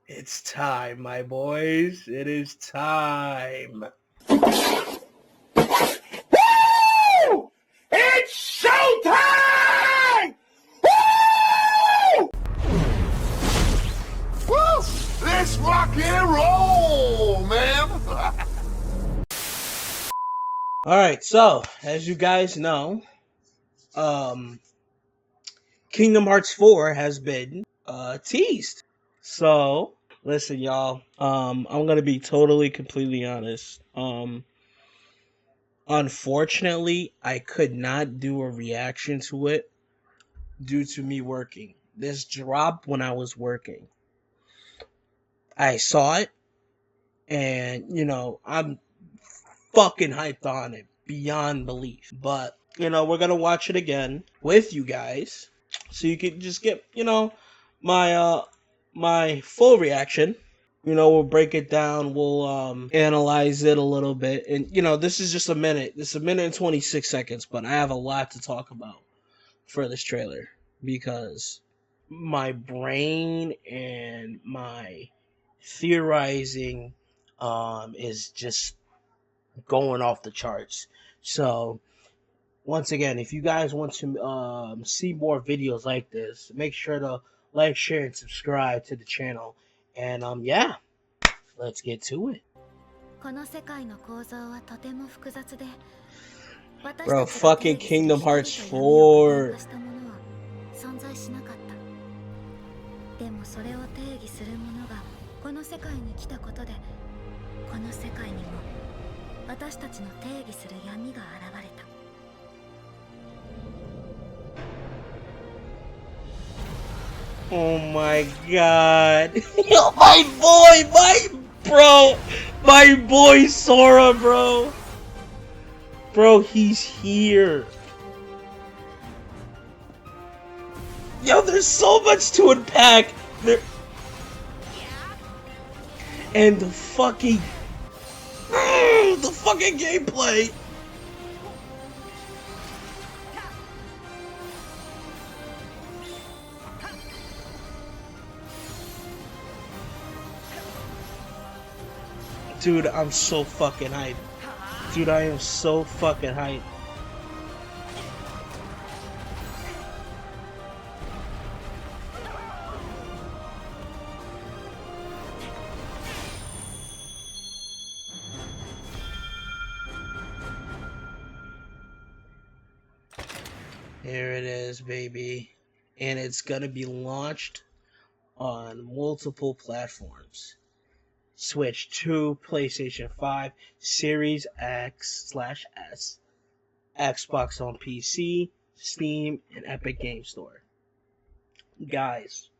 It's time, my boys. It is time. Woo! It's showtime! Woo! Woo! Let's rock and roll, man. Alright, so as you guys know, Kingdom Hearts 4 has been teased. So listen, y'all. I'm gonna be totally, completely honest. Unfortunately, I could not do a reaction to it due to me working. This dropped when I was working. I saw it, and I'm fucking hyped on it beyond belief. But we're gonna watch it again with you guys, so you can just get my full reaction. We'll break it down. We'll analyze it a little bit, and this is just a minute. This is a minute and 26 seconds, but I have a lot to talk about for this trailer because my brain and my theorizing is just going off the charts. So once again, if you guys want to see more videos like this, make sure to like, share, and subscribe to the channel. And yeah, let's get to it. Bro, fucking Kingdom Hearts 4. でもそれを定義するものがこの世界に来たことで、この世界にも私たちの定義する闇が現れた。Oh my god. My boy Sora, bro. Bro, he's here. Yo, there's so much to unpack. And the fucking gameplay. Dude, I'm so fucking hyped. Dude, I am so fucking hyped. Here it is, baby. And it's gonna be launched on multiple platforms. Switch 2, PlayStation 5, Series X/S, Xbox on PC, Steam, and Epic Game Store. Guys,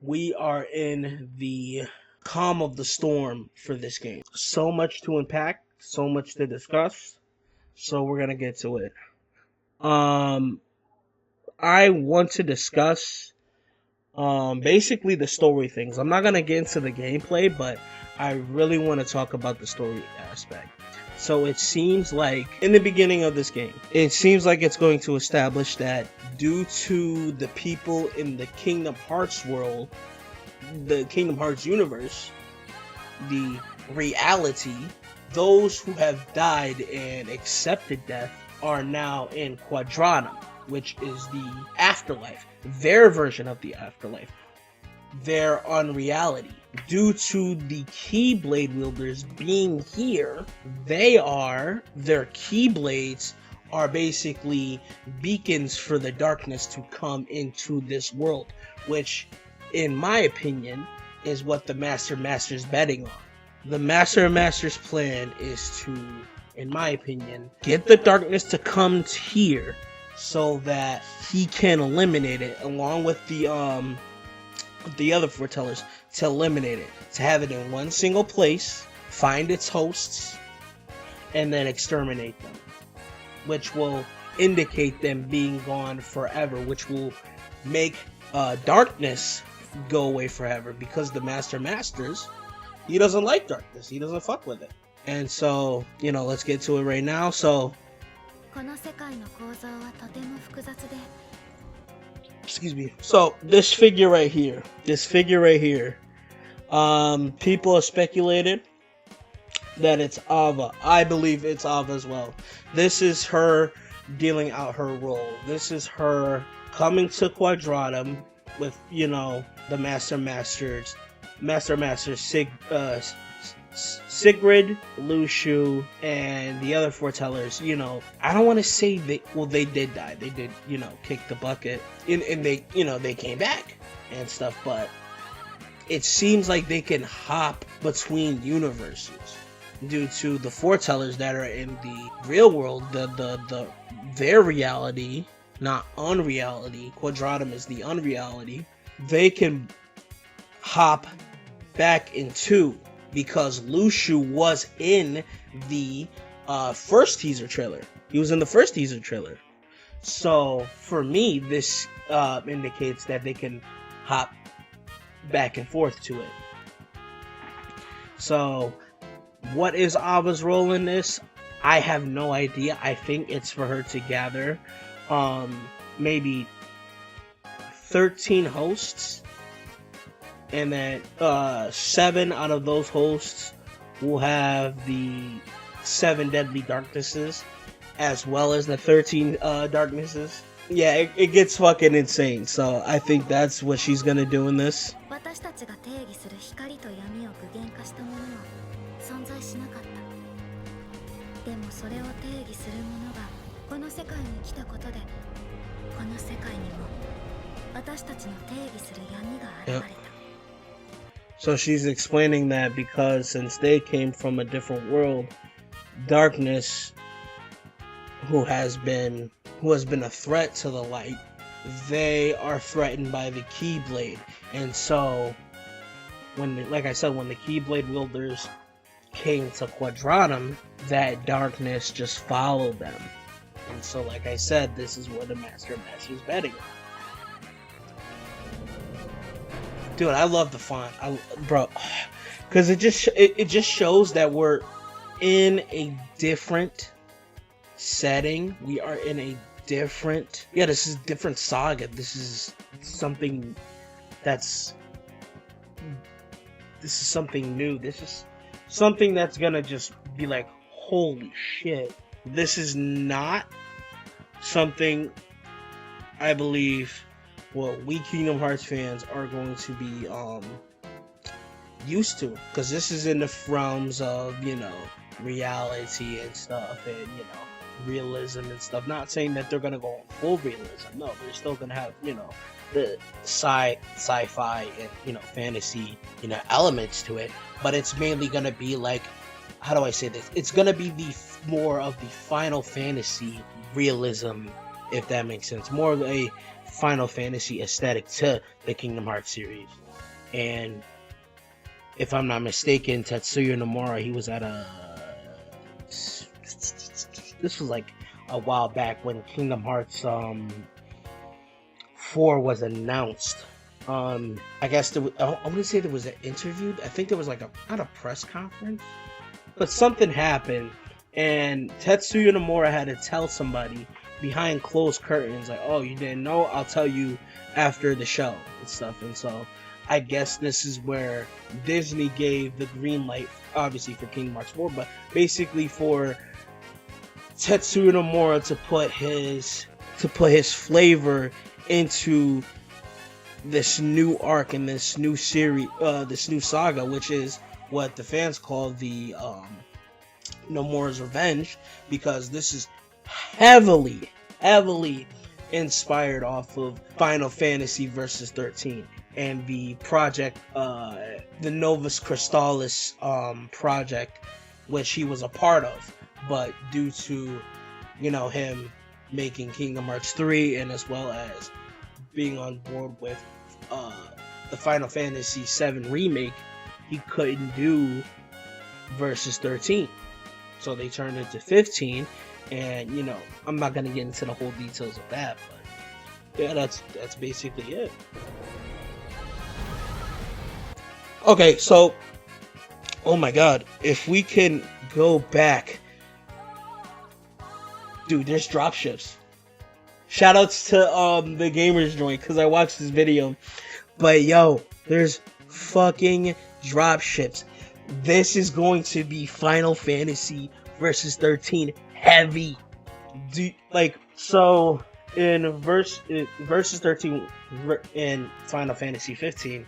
we are in the calm of the storm for this game. So much to unpack, so much to discuss, so we're gonna get to it. I want to discuss basically the story things. I'm not gonna get into the gameplay, but I really want to talk about the story aspect. So it seems like in the beginning of this game, it seems like it's going to establish that due to the people in the Kingdom Hearts world, the Kingdom Hearts universe, the reality, those who have died and accepted death are now in Quadranum, which is the afterlife, their version of the afterlife, their unreality. Due to the Keyblade wielders being here, their Keyblades are basically beacons for the darkness to come into this world, which, in my opinion, is what the Master's betting on. The Master's plan is to, in my opinion, get the darkness to come here so that he can eliminate it, along with the other foretellers, to eliminate it, to have it in one single place, find its hosts, and then exterminate them, which will indicate them being gone forever, which will make darkness go away forever, because the Masters, he doesn't like darkness, he doesn't fuck with it. And so, let's get to it right now. So この世界の構造はとても複雑で、Excuse me. So this figure right here, people have speculated that it's Ava. I believe it's Ava as well. This is her dealing out her role. This is her coming to Quadratum with, you know, the Master Masters, Sigrid, Luxu, and the other foretellers. You know, I don't want to say they did die. They did, you know, kick the bucket, and they, you know, they came back and stuff. But it seems like they can hop between universes due to the foretellers that are in the real world, their reality, not unreality. Quadratum is the unreality. They can hop back into, because Luxu was in the first teaser trailer. He was in the first teaser trailer. So for me, this indicates that they can hop back and forth to it. So what is Ava's role in this? I have no idea. I think it's for her to gather maybe 13 hosts, and then 7 out of those hosts will have the 7 deadly darknesses, as well as the 13 darknesses. Yeah, it gets fucking insane. So I think that's what she's gonna do in this. 私たちが定義する光と闇を具現化したものは存在しなかった。でもそれを定義するものがこの世界に来たことで、この世界にも私たちの定義する闇が現れた。So she's explaining that because since they came from a different world, darkness, who has been a threat to the light, they are threatened by the Keyblade. And so when the Keyblade wielders came to Quadratum, that darkness just followed them. And so, like I said, this is where the Master's betting on. Dude, I love the font, bro, because it just shows that we're in a different setting. We are in a different, this is different saga. This is something new. This is something that's gonna just be like, holy shit. This is not something I believe we Kingdom Hearts fans are going to be used to, because this is in the realms of, you know, reality and stuff, and, you know, realism and stuff. Not saying that they're gonna go full realism. No, they're still gonna have, you know, the sci-fi and, you know, fantasy, you know, elements to it. But it's mainly gonna be like, how do I say this? It's gonna be more of the Final Fantasy realism, if that makes sense. More of a Final Fantasy aesthetic to the Kingdom Hearts series. And if I'm not mistaken, Tetsuya Nomura, he was at this was like a while back when Kingdom Hearts 4 was announced. I guess I want to say there was an interview. I think there was like not a press conference, but something happened, and Tetsuya Nomura had to tell somebody behind closed curtains, like, oh, you didn't know? I'll tell you after the show and stuff. And so I guess this is where Disney gave the green light, obviously for Kingdom Hearts 4, but basically for Tetsuya Nomura to put his flavor into this new arc and this new series, this new saga, which is what the fans call the Nomura's Revenge, because this is heavily inspired off of Final Fantasy Versus 13 and the project, the Novus Crystallis project, which he was a part of, but due to, you know, him making Kingdom Hearts 3 and as well as being on board with the Final Fantasy 7 remake, he couldn't do Versus 13, so they turned it to 15. And, you know, I'm not gonna get into the whole details of that, but yeah, that's basically it. Okay, so, oh my god, if we can go back, dude, there's dropships. Shout outs to the Gamers Joint because I watched this video. But yo, there's fucking drop ships. This is going to be Final Fantasy versus 13 heavy. So in versus 13 in Final Fantasy 15,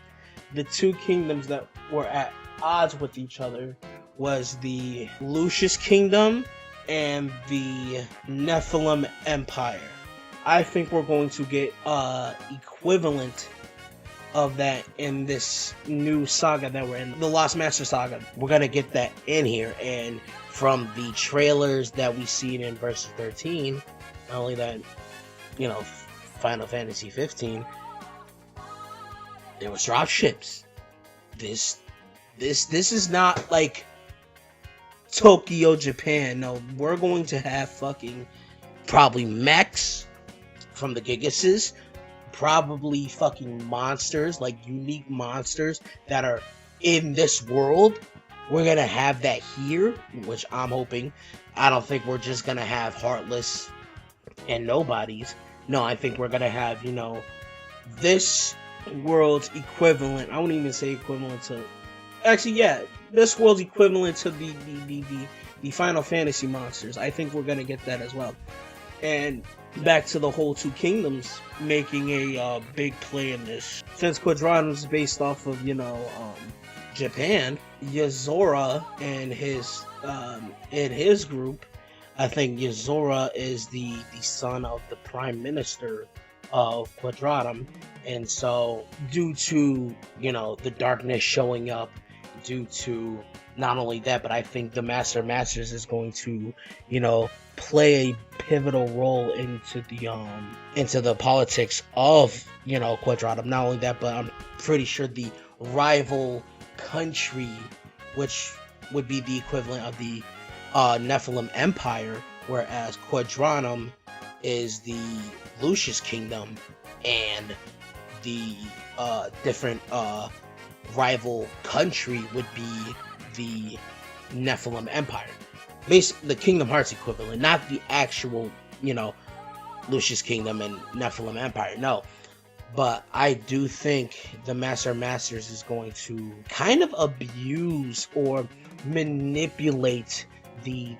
the two kingdoms that were at odds with each other was the Lucius Kingdom and the Nephilim Empire. I think we're going to get equivalent of that in this new saga that we're in, the Lost Master saga. We're gonna get that in here, and from the trailers that we seen in Versus 13, not only that, you know, Final Fantasy 15, there was drop ships. This is not like Tokyo, Japan. No, we're going to have fucking probably mechs from the Gigases, probably fucking monsters, like unique monsters that are in this world. We're gonna have that here, which I'm hoping. I don't think we're just gonna have Heartless and Nobodies. No, I think we're gonna have, you know, this world's equivalent. I wouldn't even say equivalent to, actually, yeah, this world's equivalent to the Final Fantasy monsters. I think we're gonna get that as well. And back to the whole two kingdoms making a big play in this. Since Quadratum is based off of, you know, Japan, Yozora and his group, I think Yozora is the son of the Prime Minister of Quadratum, and so due to, you know, the darkness showing up, due to not only that, but I think the Masters is going to, you know, play a pivotal role into the politics of, you know, Quadratum. Not only that, but I'm pretty sure the rival country, which would be the equivalent of the Nephilim Empire, whereas Quadratum is the Lucius Kingdom, and the different rival country would be the Nephilim Empire. Basically, the Kingdom Hearts equivalent, not the actual, you know, Lucius Kingdom and Nephilim Empire, no. But I do think the Masters is going to kind of abuse or manipulate the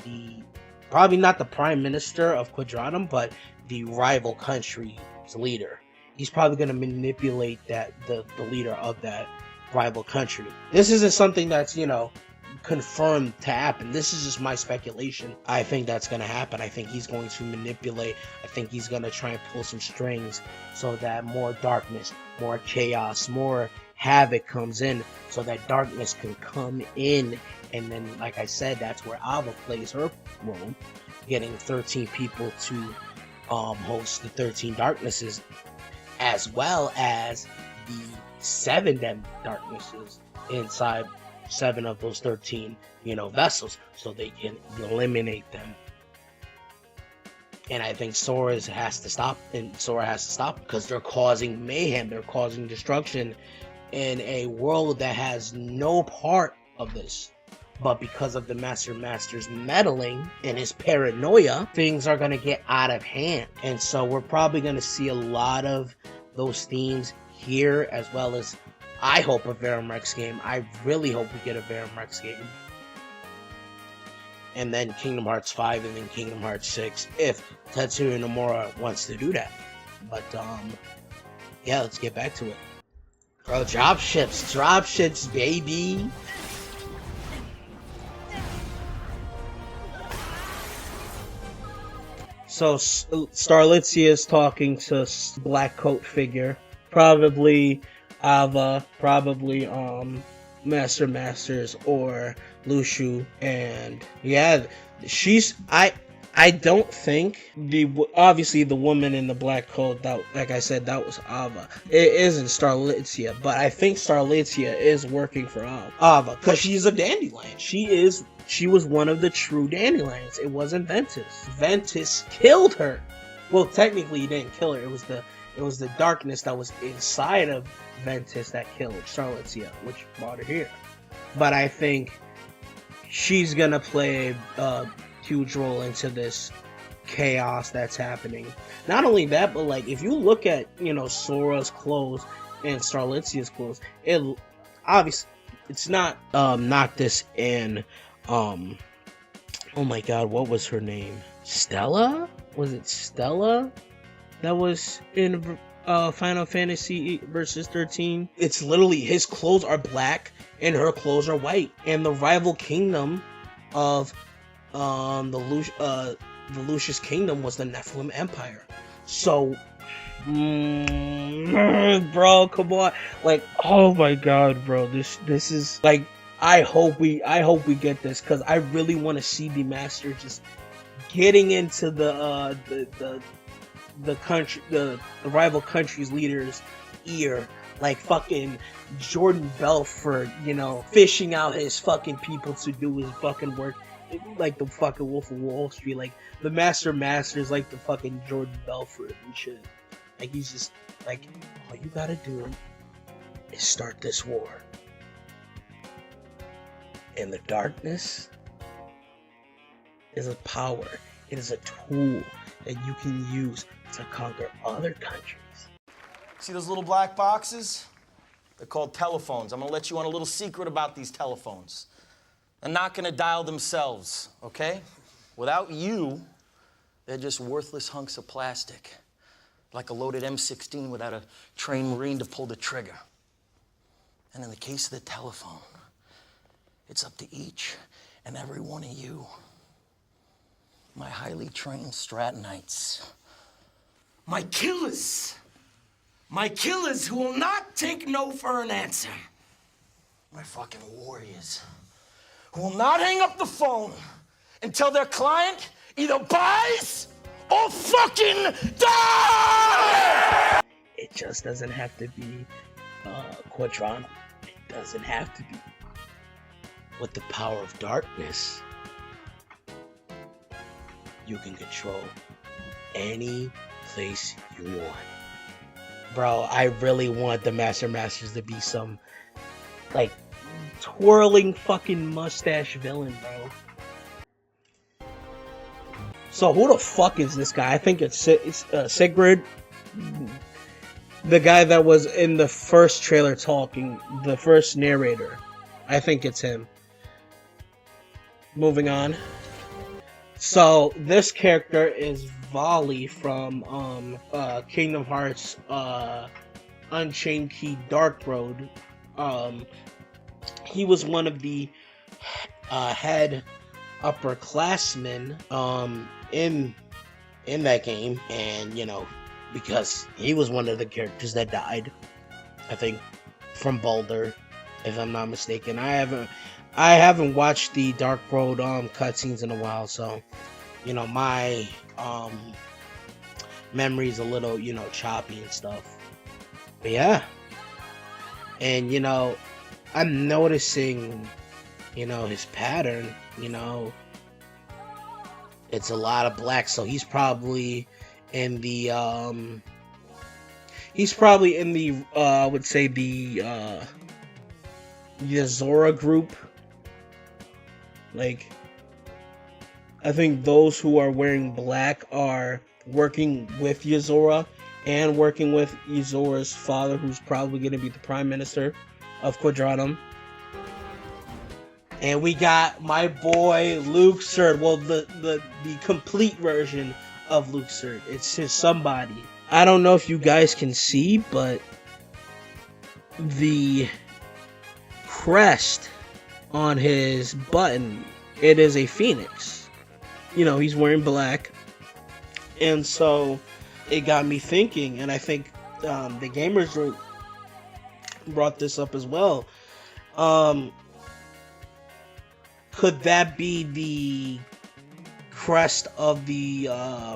probably not the Prime Minister of Quadratum, but the rival country's leader. He's probably going to manipulate that the leader of that rival country. This isn't something that's, you know, confirmed to happen. This is just my speculation. I think that's going to happen. I think he's going to manipulate. I think he's going to try and pull some strings so that more darkness, more chaos, more havoc comes in, so that darkness can come in. And then, like I said, that's where Ava plays her role, getting 13 people to host the 13 Darknesses, as well as the 7 Darknesses inside 7 of those 13, you know, vessels, so they can eliminate them. And I think Sora has to stop because they're causing mayhem, they're causing destruction in a world that has no part of this. But because of the Masters meddling and his paranoia, things are going to get out of hand. And so we're probably going to see a lot of those themes here, as well as, I hope, a Verum Rex game. I really hope we get a Verum Rex game. And then Kingdom Hearts 5 and then Kingdom Hearts 6, if Tetsuya Nomura wants to do that. But, yeah, let's get back to it. Bro, drop ships, baby! So, Starlitzia is talking to Black Coat figure. Probably Ava, probably Masters or Luxu, and yeah, I don't think obviously the woman in the black coat, that, like I said, that was Ava. It isn't Starlitzia, but I think Starlitzia is working for Ava because she's a dandelion. She was one of the true dandelions. It wasn't Ventus. Ventus killed her. Well, technically he didn't kill her. It was the darkness that was inside of Ventus that killed Starlitzia, which brought her here. But I think she's gonna play a huge role into this chaos that's happening. Not only that, but like if you look at, you know, Sora's clothes and Starlitzia's clothes, it obviously it's not Noctis and oh my god, what was her name? Stella? Was it Stella that was in Final Fantasy Versus 13? It's literally his clothes are black and her clothes are white. And the rival kingdom of the Lucius Kingdom was the Nephilim Empire. So, bro, come on, like, oh my god, bro, this is like, I hope we get this, because I really want to see the Master just getting into the country, the rival country's leader's ear, like fucking Jordan Belfort, you know, fishing out his fucking people to do his fucking work, like the fucking Wolf of Wall Street. Like the Master is like the fucking Jordan Belfort and shit. Like he's just like, all you gotta do is start this war. And the darkness is a power. It is a tool that you can use to conquer other countries. See those little black boxes? They're called telephones. I'm gonna let you on a little secret about these telephones. They're not gonna dial themselves, okay? Without you, they're just worthless hunks of plastic. Like a loaded M16 without a trained Marine to pull the trigger. And in the case of the telephone, it's up to each and every one of you, my highly trained Stratonites, my killers who will not take no for an answer, my fucking warriors who will not hang up the phone until their client either buys or fucking dies! It just doesn't have to be Quadron. It doesn't have to be. With the power of darkness, you can control any place you want. Bro, I really want the Masters to be some, like, twirling fucking mustache villain, bro. So who the fuck is this guy? I think it's Sigrid, the guy that was in the first trailer talking, the first narrator. I think it's him. Moving on. So this character is Volley from Kingdom Hearts Unchained Key Dark Road. He was one of the head upperclassmen in that game, and you know, because he was one of the characters that died, I think, from Boulder, if I'm not mistaken. I haven't watched the Dark Road cutscenes in a while, so you know my memory's a little, you know, choppy and stuff. But yeah, and you know, I'm noticing, you know, his pattern. You know, it's a lot of black, so he's probably in the I would say the Yozora group. Like, I think those who are wearing black are working with Yozora and working with Yozora's father, who's probably going to be the Prime Minister of Quadranum. And we got my boy Luke Serd. Well, the complete version of Luke Serd. It's his somebody. I don't know if you guys can see, but the crest on his button, it is a phoenix. You know, he's wearing black, and so it got me thinking, and I think the gamers brought this up as well. Could that be the crest of the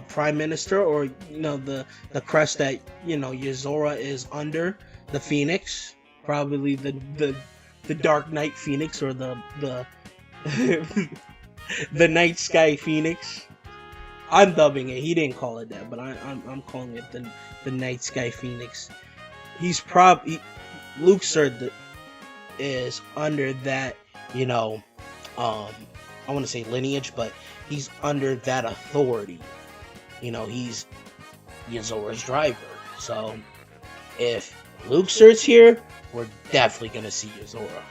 Prime Minister, or you know, the crest that, you know, Yozora is under, the Phoenix, probably the Dark Knight Phoenix, or the the Night Sky Phoenix. I'm dubbing it. He didn't call it that, but I'm calling it the Night Sky Phoenix. He's Luke Serd is under that, you know, I want to say lineage, but he's under that authority. he's Yazora's driver. So if Luke starts here, we're definitely gonna see Yozora.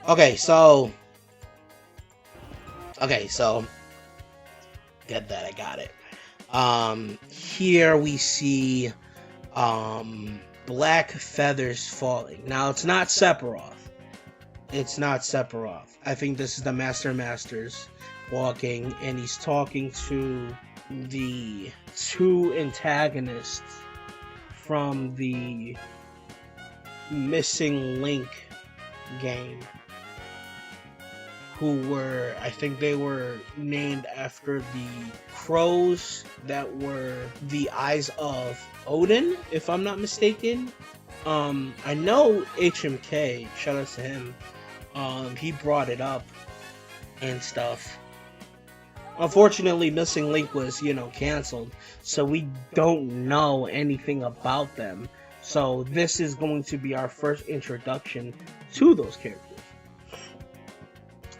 Okay, so get that, I got it. Here we see black feathers falling. Now it's not Sephiroth. I think this is the Masters walking, and he's talking to the two antagonists from the Missing Link game, I think they were named after the crows that were the eyes of Odin, if I'm not mistaken. I know HMK, shout out to him, he brought it up and stuff. Unfortunately, Missing Link was, canceled, so we don't know anything about them. So this is going to be our first introduction to those characters.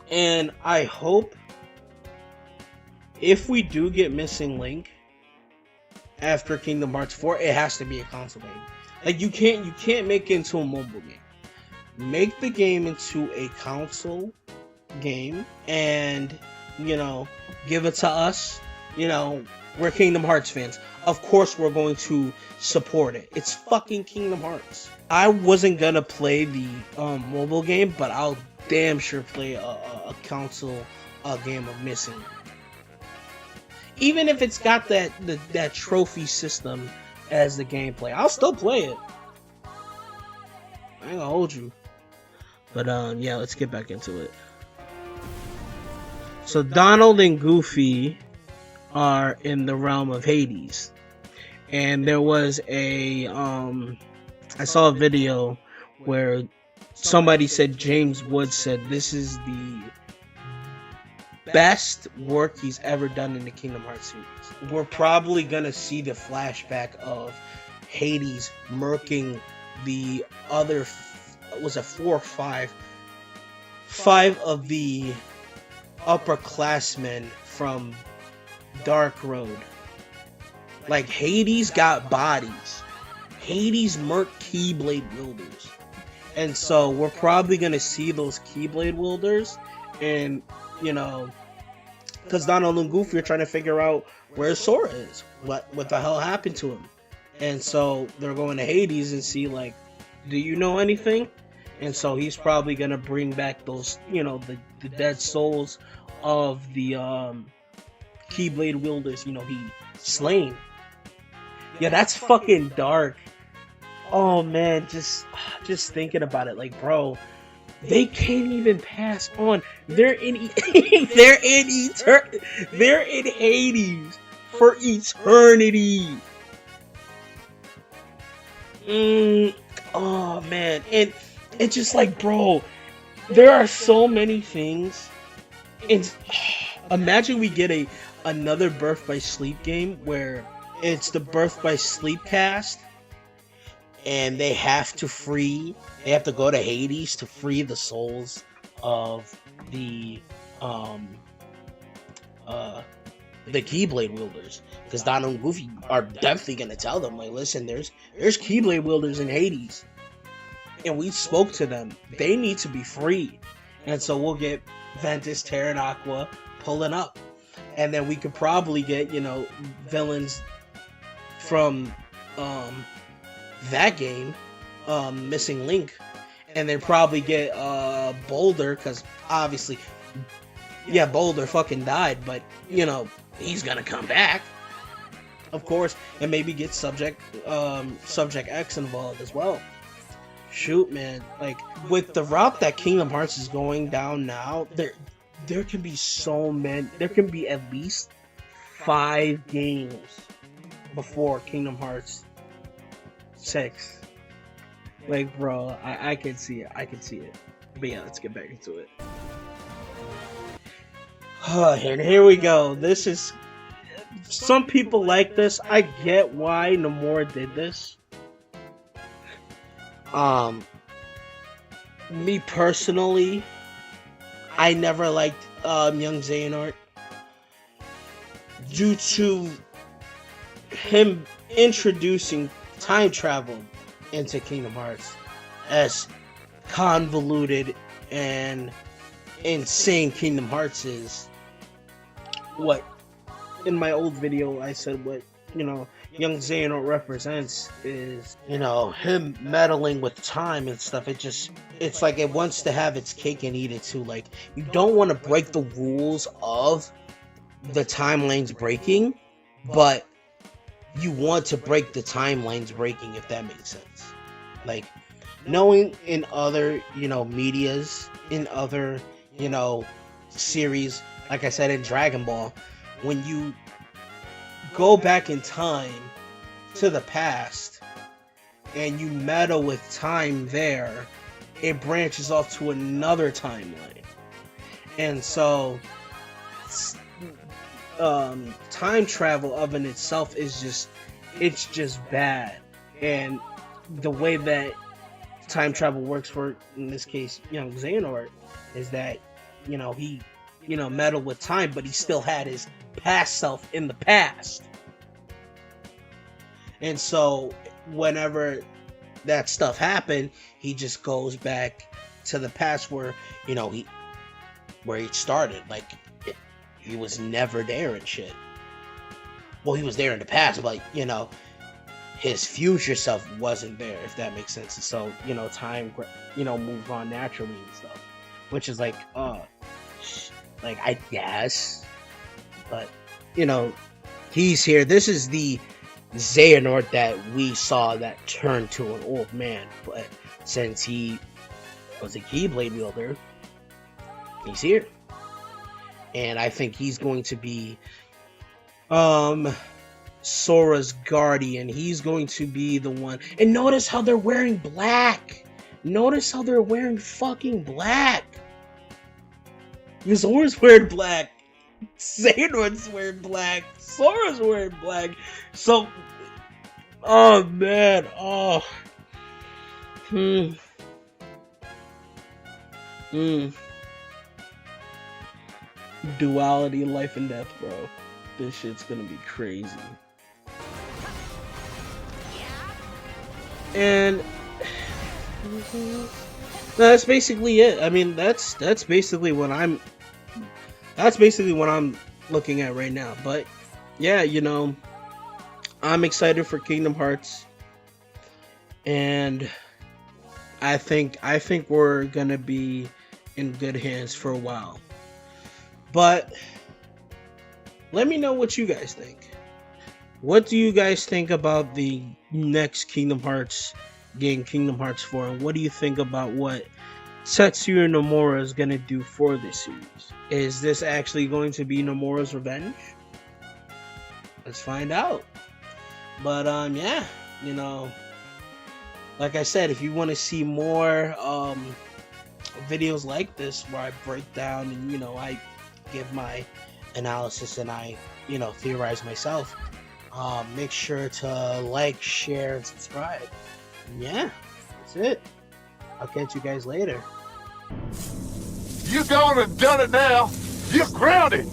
And I hope if we do get Missing Link after Kingdom Hearts 4, it has to be a console game. Like, you can't make it into a mobile game. Make the game into a console game and, give it to us. We're Kingdom Hearts fans. Of course we're going to support it. It's fucking Kingdom Hearts. I wasn't gonna play the mobile game, but I'll damn sure play a console game of Missing. Even if it's got that trophy system as the gameplay, I'll still play it. I ain't gonna hold you. But yeah, let's get back into it. So Donald and Goofy are in the realm of Hades. And there was I saw a video where somebody said, James Woods said, this is the best work he's ever done in the Kingdom Hearts series. We're probably gonna see the flashback of Hades murking the other, was it 4 or 5 of the upperclassmen from Dark Road. Like, Hades got bodies. Hades murked Keyblade wielders. And so we're probably going to see those Keyblade wielders. And, because Donald and Goofy are trying to figure out where Sora is. What the hell happened to him? And so they're going to Hades and see, like, do you know anything? And so he's probably going to bring back those, the dead souls of the Keyblade wielders, he slain. Yeah, that's fucking dark. Oh man, just thinking about it, like, bro, they can't even pass on. They're in Hades for eternity. Oh man, and it's just like, bro, there are so many things. And imagine we get another Birth by Sleep game where it's the Birth by Sleep cast, and they have to go to Hades to free the souls of the Keyblade wielders, because Donald and Goofy are definitely gonna tell them, like, listen, there's Keyblade wielders in Hades, and we spoke to them. They need to be free. And so we'll get Ventus, Terra, and Aqua pulling up, and then we could probably get villains from that game, Missing Link, and then probably get Boulder, because obviously, yeah, Boulder fucking died, but he's gonna come back, of course, and maybe get Subject X involved as well. Shoot, man, like, with the route that Kingdom Hearts is going down now, there can be so many. There can be at least 5 games before Kingdom Hearts 6. Like, bro, I can see it. But yeah, let's get back into it. And here we go. This is, some people like this. I get why Nomura did this. Me personally, I never liked Young Xehanort. due to him introducing time travel into Kingdom Hearts, as convoluted and insane Kingdom Hearts is. What in my old video I said what, you know, young Xehanort represents is, you know, him meddling with time and stuff. It's like it wants to have its cake and eat it too. Like, you don't want to break the rules of the timelines breaking, but you want to break the timelines breaking, if that makes sense. Like, knowing in other, you know, medias, in other, you know, series, like I said in Dragon Ball, when you go back in time to the past and you meddle with time there, it branches off to another timeline. And so time travel of in itself is just bad. And the way that time travel works for, in this case, young Xehanort, is that, you know, he, you know, meddled with time, but he still had his past self in the past. And so whenever that stuff happened, he just goes back to the past where, you know, where he started. Like, he was never there and shit. Well, he was there in the past, but, you know, his future self wasn't there, if that makes sense. So, you know, time, you know, moved on naturally and stuff, which is like, like, I guess, but, you know, he's here. This is the Xehanort that we saw that turned to an old man, but since he was a Keyblade wielder, he's here. And I think he's going to be Sora's guardian. He's going to be the one. And notice how they're wearing black. Notice how they're wearing fucking black. Zora's wearing black. Xehanort's wearing black. Sora's wearing black. So, oh man, Duality, life and death, bro. This shit's gonna be crazy. And that's basically it. I mean, that's basically what I'm looking at right now. But yeah, you know, I'm excited for Kingdom Hearts, and I think we're gonna be in good hands for a while. But let me know what you guys think. What do you guys think about the next Kingdom Hearts game, Kingdom Hearts 4? And what do you think about what Tetsuya Nomura is going to do for this series? Is this actually going to be Nomura's revenge? Let's find out. But, yeah, you know, like I said, if you want to see more videos like this where I break down and, you know, I give my analysis and I, you know, theorize myself, make sure to like, share, and subscribe. And yeah, that's it. I'll catch you guys later. You gone and done it now. You're grounded.